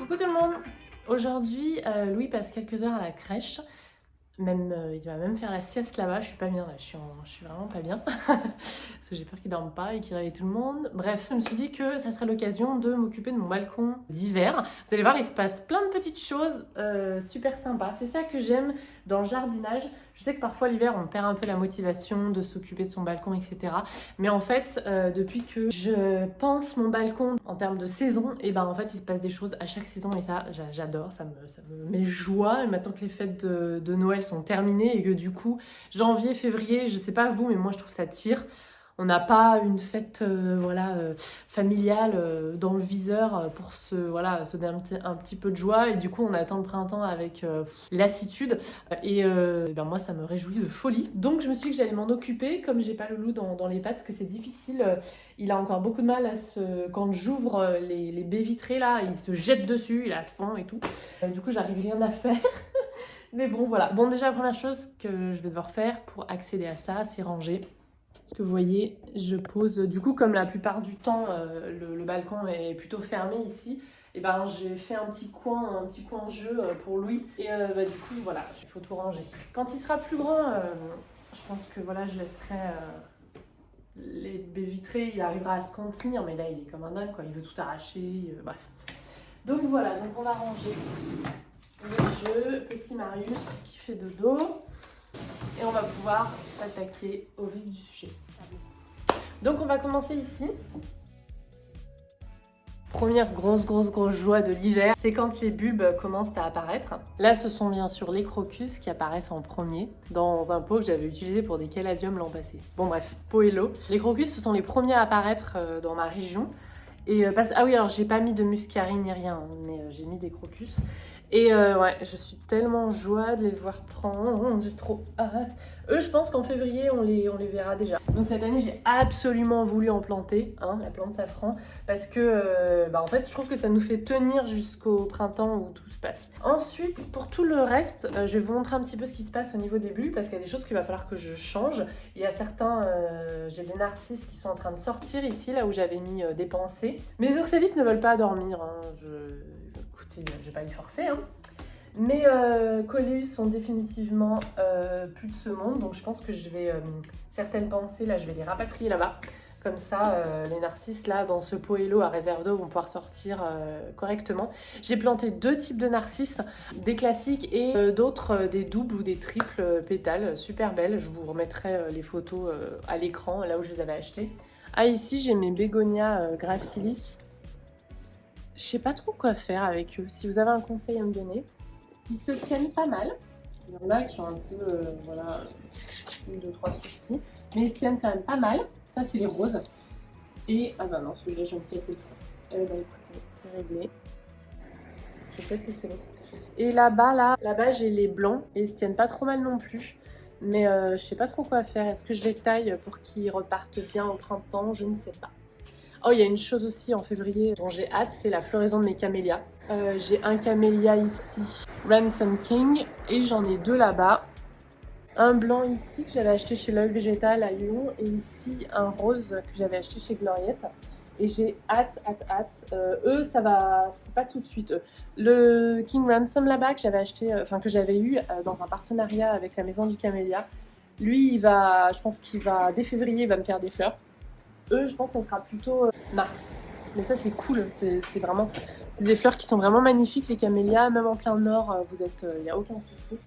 Coucou tout le monde. Aujourd'hui, Louis passe quelques heures à la crèche. Même, il va même faire la sieste là-bas. Je suis pas bien là, je suis vraiment pas bien. Parce que j'ai peur qu'il dorme pas et qu'il réveille tout le monde. Bref, je me suis dit que ça serait l'occasion de m'occuper de mon balcon d'hiver. Vous allez voir, il se passe plein de petites choses super sympas. C'est ça que j'aime dans le jardinage. Je sais que parfois l'hiver, on perd un peu la motivation de s'occuper de son balcon, etc. Mais en fait, depuis que je pense mon balcon en termes de saison, et ben en fait, il se passe des choses à chaque saison et ça, j'adore. Ça me met joie. Et maintenant que les fêtes de Noël sont terminées et que du coup, janvier, février, je sais pas vous, mais moi je trouve ça tire. On n'a pas une fête familiale dans le viseur pour se donner un petit peu de joie. Et du coup, on attend le printemps avec lassitude. Ben moi, ça me réjouit de folie. Donc, je me suis dit que j'allais m'en occuper. Comme j'ai pas le loup dans les pattes, parce que c'est difficile. Il a encore beaucoup de mal quand j'ouvre les baies vitrées, là, il se jette dessus, il a faim et tout. Du coup, j'arrive rien à faire. Mais bon, voilà. Bon, déjà, la première chose que je vais devoir faire pour accéder à ça, c'est ranger. Parce que vous voyez, je pose, du coup comme la plupart du temps le balcon est plutôt fermé ici, et ben j'ai fait un petit coin jeu pour Louis et du coup voilà, il faut tout ranger. Quand il sera plus grand, je pense que voilà, je laisserai les baies vitrées, il arrivera à se contenir, mais là il est comme un dingue quoi, il veut tout arracher, bref. Donc voilà, donc on va ranger le jeu, petit Marius qui fait dodo. Et on va pouvoir s'attaquer au vif du sujet. Donc on va commencer ici. Première grosse joie de l'hiver, c'est quand les bulbes commencent à apparaître. Là, ce sont bien sûr les crocus qui apparaissent en premier dans un pot que j'avais utilisé pour des caladiums l'an passé. Bon bref, Poello. Les crocus, ce sont les premiers à apparaître dans ma région. Ah oui, alors j'ai pas mis de muscarine ni rien, mais j'ai mis des crocus. Et ouais, je suis tellement en joie de les voir prendre, j'ai trop hâte. Eux, je pense qu'en février, on les verra déjà. Donc cette année, j'ai absolument voulu en planter, la plante safran, parce que en fait, je trouve que ça nous fait tenir jusqu'au printemps où tout se passe. Ensuite, pour tout le reste, je vais vous montrer un petit peu ce qui se passe au niveau des bulbes, parce qu'il y a des choses qu'il va falloir que je change. Il y a certains, j'ai des narcisses qui sont en train de sortir ici, là où j'avais mis des pensées. Mes oxalis ne veulent pas dormir, Écoutez, je vais pas les forcer, Mes coléus sont définitivement plus de ce monde, donc je pense que je vais, certaines pensées, là, je vais les rapatrier là-bas. Comme ça, les narcisses, là, dans ce poêlot à réserve d'eau, vont pouvoir sortir correctement. J'ai planté deux types de narcisses, des classiques et d'autres, des doubles ou des triples pétales, super belles. Je vous remettrai les photos à l'écran, là où je les avais achetées. Ah, ici, j'ai mes bégonias gracilis. Je sais pas trop quoi faire avec eux. Si vous avez un conseil à me donner. Ils se tiennent pas mal. Il y en a qui ont un peu, voilà, 1, 2, 3 soucis. Mais ils se tiennent quand même pas mal. Ça, c'est les roses. Et, ah bah non, celui-là, je vais me casser le trou. Eh bah écoutez, c'est réglé. Je vais peut-être laisser l'autre. Et là-bas, j'ai les blancs. Et ils se tiennent pas trop mal non plus. Mais je sais pas trop quoi faire. Est-ce que je les taille pour qu'ils repartent bien au printemps? Je ne sais pas. Oh, il y a une chose aussi en février dont j'ai hâte, c'est la floraison de mes camélias. J'ai un camélia ici, Ransom King, et j'en ai deux là-bas. Un blanc ici que j'avais acheté chez l'œil végétal à Lyon, et ici un rose que j'avais acheté chez Gloriette. Et j'ai hâte. Eux, ça va, c'est pas tout de suite. Le King Ransom là-bas que j'avais acheté, que j'avais eu dans un partenariat avec la maison du camélia, lui, je pense qu'il va, dès février, il va me faire des fleurs. Eux, je pense que ça sera plutôt mars. Mais ça, c'est cool. C'est des fleurs qui sont vraiment magnifiques, les camélias. Même en plein nord, il n'y a aucun souci.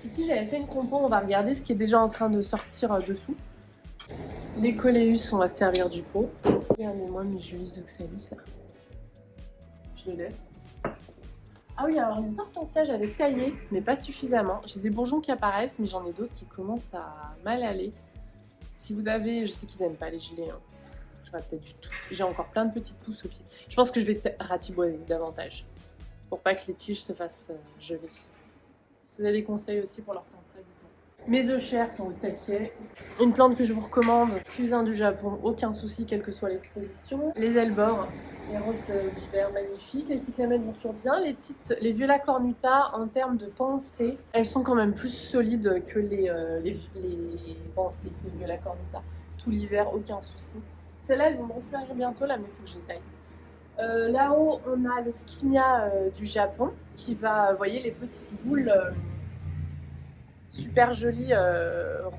Ici, j'avais fait une compo. On va regarder ce qui est déjà en train de sortir dessous. Les coléus, on va servir du pot. Regardez-moi mes jolis oxalis, là. Je les laisse. Ah oui, alors les hortensias, j'avais taillé, mais pas suffisamment. J'ai des bourgeons qui apparaissent, mais j'en ai d'autres qui commencent à mal aller. Si vous avez... Je sais qu'ils n'aiment pas les gelées, J'aurais peut-être du tout. J'ai encore plein de petites pousses au pied. Je pense que je vais ratiboiser davantage pour pas que les tiges se fassent geler. Si vous avez des conseils aussi pour leur faire ça, dites-moi. Mes euchères sont au taquet. Une plante que je vous recommande, fusain du Japon, aucun souci quelle que soit l'exposition. Les elbores, les roses d'hiver magnifiques. Les cyclamènes vont toujours bien. Les viola cornuta, en termes de pensée, elles sont quand même plus solides que les pensées, les viola cornuta. Tout l'hiver, aucun souci. Celles-là, elles vont me refleurir bientôt, là, mais il faut que je les taille. Là-haut, on a le skimia du Japon qui va, vous voyez, les petites boules super jolies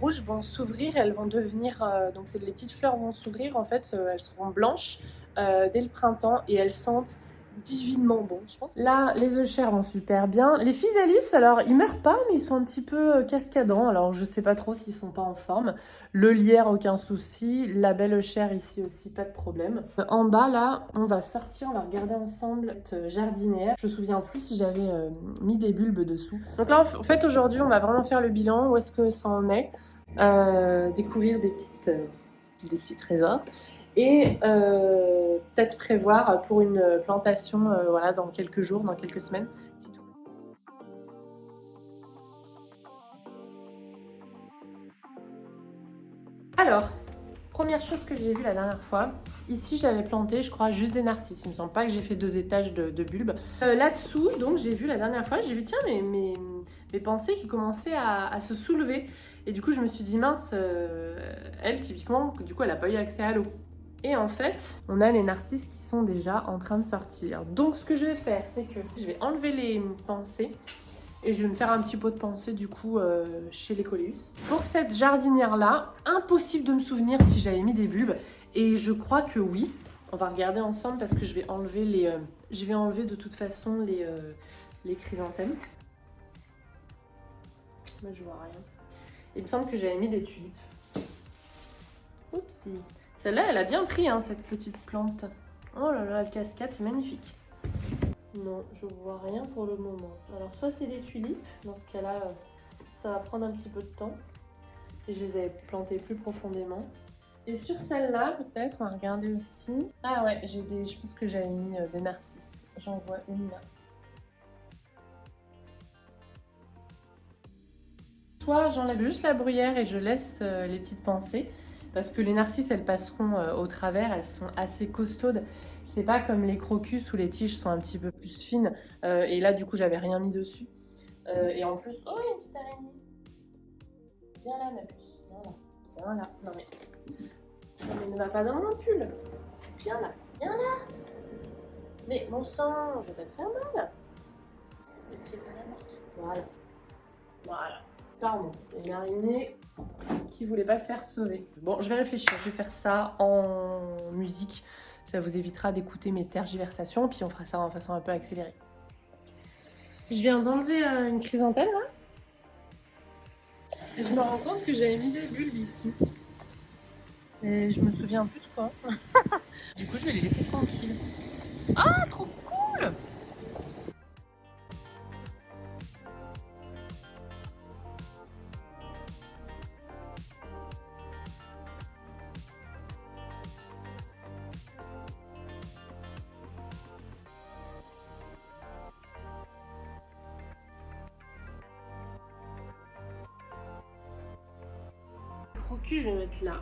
rouges vont s'ouvrir, elles vont devenir, donc les petites fleurs vont s'ouvrir en fait, elles seront blanches dès le printemps et elles sentent divinement bon, je pense. Là, les Euchères vont super bien. Les Physalis, alors ils meurent pas, mais ils sont un petit peu cascadants, alors je sais pas trop s'ils sont pas en forme. Le lierre, aucun souci. La belle Euchère ici aussi, pas de problème. En bas, là, on va sortir, on va regarder ensemble cette jardinière. Je me souviens plus si j'avais mis des bulbes dessous. Donc là, en fait, aujourd'hui, on va vraiment faire le bilan, où est-ce que ça en est. Découvrir des petits trésors. Et peut-être prévoir pour une plantation voilà, dans quelques jours, dans quelques semaines. C'est tout. Alors, première chose que j'ai vue la dernière fois, ici j'avais planté, je crois, juste des narcisses. Il me semble pas que j'ai fait 2 étages de bulbes. Là-dessous, donc j'ai vu la dernière fois, j'ai vu tiens, mes pensées qui commençaient à se soulever. Et du coup, je me suis dit mince, elle typiquement, du coup, elle a pas eu accès à l'eau. Et en fait, on a les narcisses qui sont déjà en train de sortir. Donc ce que je vais faire, c'est que je vais enlever les pensées et je vais me faire un petit pot de pensée du coup chez les Coléus. Pour cette jardinière-là, impossible de me souvenir si j'avais mis des bulbes. Et je crois que oui. On va regarder ensemble parce que je vais enlever je vais enlever de toute façon les chrysanthèmes. Moi je vois rien. Il me semble que j'avais mis des tulipes. Oupsie. Celle-là, elle a bien pris, hein, cette petite plante. Oh là là, le cascade, c'est magnifique. Non, je vois rien pour le moment. Alors, soit c'est des tulipes. Dans ce cas-là, ça va prendre un petit peu de temps. Et je les avais plantées plus profondément. Et sur celle-là, peut-être, on va regarder aussi. Ah ouais, je pense que j'avais mis des narcisses. J'en vois une là. Soit j'enlève juste la bruyère et je laisse les petites pensées. Parce que les narcisses, elles passeront au travers, elles sont assez costaudes. C'est pas comme les crocus où les tiges sont un petit peu plus fines. Et là, du coup, j'avais rien mis dessus. Et en plus, oh, il y a une petite araignée. Viens là, ma puce. Viens là. Viens là. Non mais ne va pas dans mon pull. Viens là. Viens là. Mais mon sang, je vais te faire mal. Les pieds pas la morte. Voilà. Voilà. Pardon. Une araignée qui voulait pas se faire sauver. Bon, je vais réfléchir, je vais faire ça en musique. Ça vous évitera d'écouter mes tergiversations, puis on fera ça en façon un peu accélérée. Je viens d'enlever une chrysanthème là. Et je me rends compte que j'avais mis des bulbes ici. Et je me souviens plus de quoi. Du coup, je vais les laisser tranquilles. Ah, trop cool! Crocus, je vais mettre là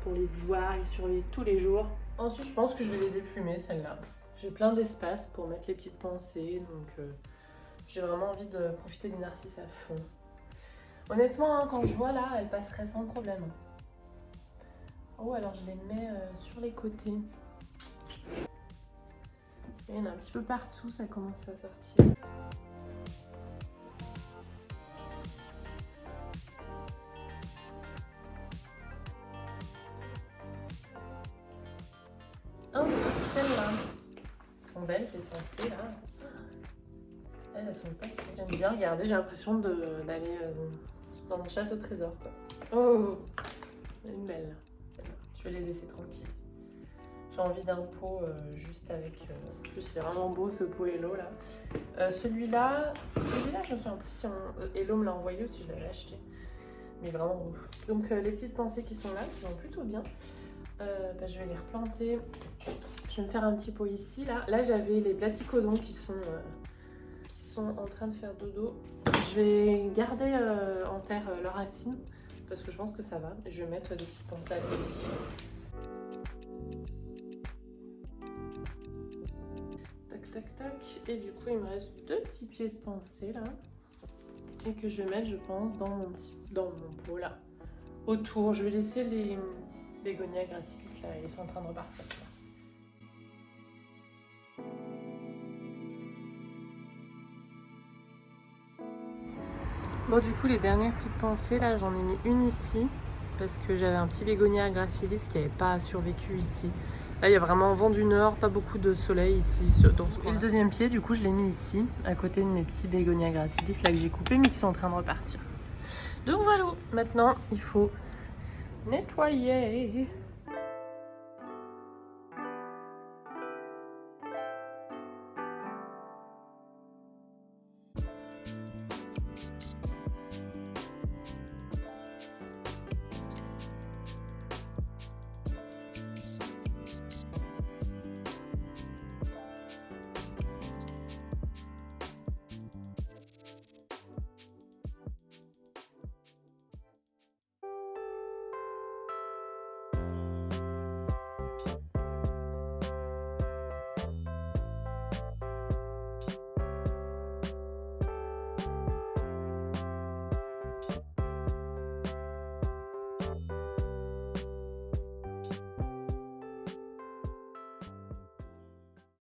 pour les voir et surveiller tous les jours. Ensuite, je pense que je vais les déplumer, celles-là. J'ai plein d'espace pour mettre les petites pensées, donc j'ai vraiment envie de profiter des narcisses à fond. Honnêtement, hein, quand je vois là, elles passeraient sans problème. Oh, alors je les mets sur les côtés. Il y en a un petit peu partout, ça commence à sortir. Ensuite, celles-là sont belles, ces pensées là. Elles sont top. J'aime bien regarder, j'ai l'impression d'aller dans une chasse au trésor, quoi. Oh, une belle. Je vais les laisser tranquilles. J'ai envie d'un pot juste avec... En plus, c'est vraiment beau ce pot Hello là. Celui-là, je me souviens plus si Hello me l'a envoyé ou si je l'avais acheté. Mais vraiment beau. Donc les petites pensées qui sont là, qui vont plutôt bien. Je vais les replanter. Je vais me faire un petit pot ici. Là j'avais les platycodons qui sont en train de faire dodo. Je vais garder en terre leurs racines parce que je pense que ça va. Et je vais mettre des petites pensées à côté. Tac tac tac. Et du coup il me reste 2 petits pieds de pensée là. Et que je vais mettre je pense dans mon pot là. Autour. Je vais laisser les bégonias gracilis là. Ils sont en train de repartir. Bon, du coup, les dernières petites pensées, là, j'en ai mis une ici parce que j'avais un petit bégonia gracilis qui n'avait pas survécu ici. Là, il y a vraiment vent du nord, pas beaucoup de soleil ici dans ce coin. Et le deuxième pied, du coup, je l'ai mis ici, à côté de mes petits bégonia gracilis là que j'ai coupés mais qui sont en train de repartir. Donc voilà, maintenant, il faut nettoyer.